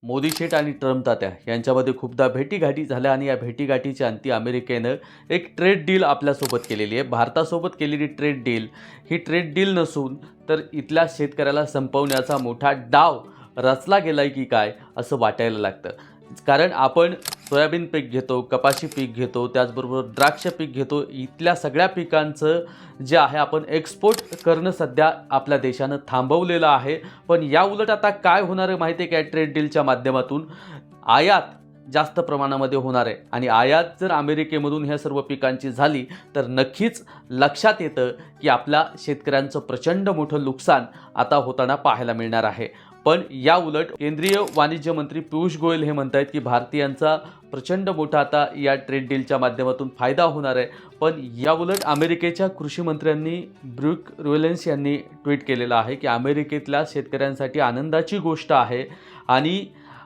मोदी शेठ आणि ट्रम्प तात्या यांच्यामध्ये खूपदा भेटीगाठी झाल्या आणि या भेटीगाठीच्या अंती अमेरिकेनं एक ट्रेड डील आपल्यासोबत केलेली आहे. भारतासोबत केलेली ट्रेड डील ही ट्रेड डील नसून तर इथल्या शेतकऱ्याला संपवण्याचा मोठा डाव रचला गेलाय की काय असं वाटायला लागतं. कारण आपण सोयाबीन पीक घेतो, कपाशी पीक घेतो, त्याचबरोबर द्राक्ष पीक घेतो. इथल्या सगळ्या पिकांचं जे आहे आपण एक्सपोर्ट करणं सध्या आपल्या देशानं थांबवलेलं आहे. पण या उलट आता काय होणार आहे माहिती आहे का? ट्रेड डीलच्या माध्यमातून आयात जास्त प्रमाणामध्ये होणार आहे आणि आयात जर अमेरिकेमधून ह्या सर्व पिकांची झाली तर नक्कीच लक्षात येतं की आपल्या शेतकऱ्यांचं प्रचंड मोठं नुकसान आता होताना पाहायला मिळणार आहे. पण या उलट केंद्रीय वाणिज्य मंत्री पियुष गोयल हे म्हणत आहेत की भारतीयांचा प्रचंड मोठा आता या ट्रेड डीलच्या माध्यमातून फायदा होणार आहे. पण या उलट अमेरिकेच्या कृषी मंत्र्यांनी ब्रूक रोलेन्स यांनी ट्विट केलेलं आहे की अमेरिकेतल्या शेतकऱ्यांसाठी आनंदाची गोष्ट आहे आणि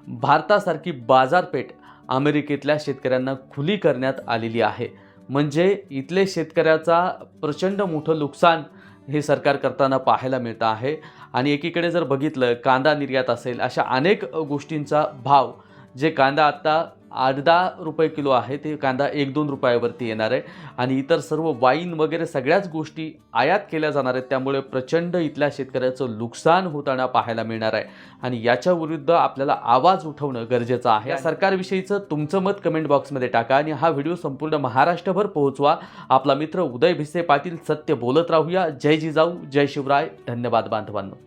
भारतासारखी बाजारपेठ अमेरिकेतल्या शेतकऱ्यांना खुली करण्यात आलेली आहे. म्हणजे इथले शेतकऱ्याचा प्रचंड मोठं नुकसान हे सरकार करताना पाहायला मिळतं आहे. आणि एकीकडे जर बघितलं कांदा निर्यात असेल अशा अनेक गोष्टींचा भाव जे कांदा आत्ता 8-10 रुपये किलो आहे ते कांदा 1-2 रुपयावरती येणार आहे आणि इतर सर्व वाईन वगैरे सगळ्याच गोष्टी आयात केल्या जाणार आहेत. त्यामुळे प्रचंड इथल्या शेतकऱ्याचं नुकसान होताना पाहायला मिळणार आहे आणि याच्या विरुद्ध आपल्याला आवाज उठवणं गरजेचं आहे. या सरकारविषयीचं तुमचं मत कमेंट बॉक्समध्ये टाका आणि हा व्हिडिओ संपूर्ण महाराष्ट्रभर पोहोचवा. आपला मित्र उदय भिसे पाटील सत्य बोलत राहूया. जय जिजाऊ, जय शिवराय. धन्यवाद बांधवांनो.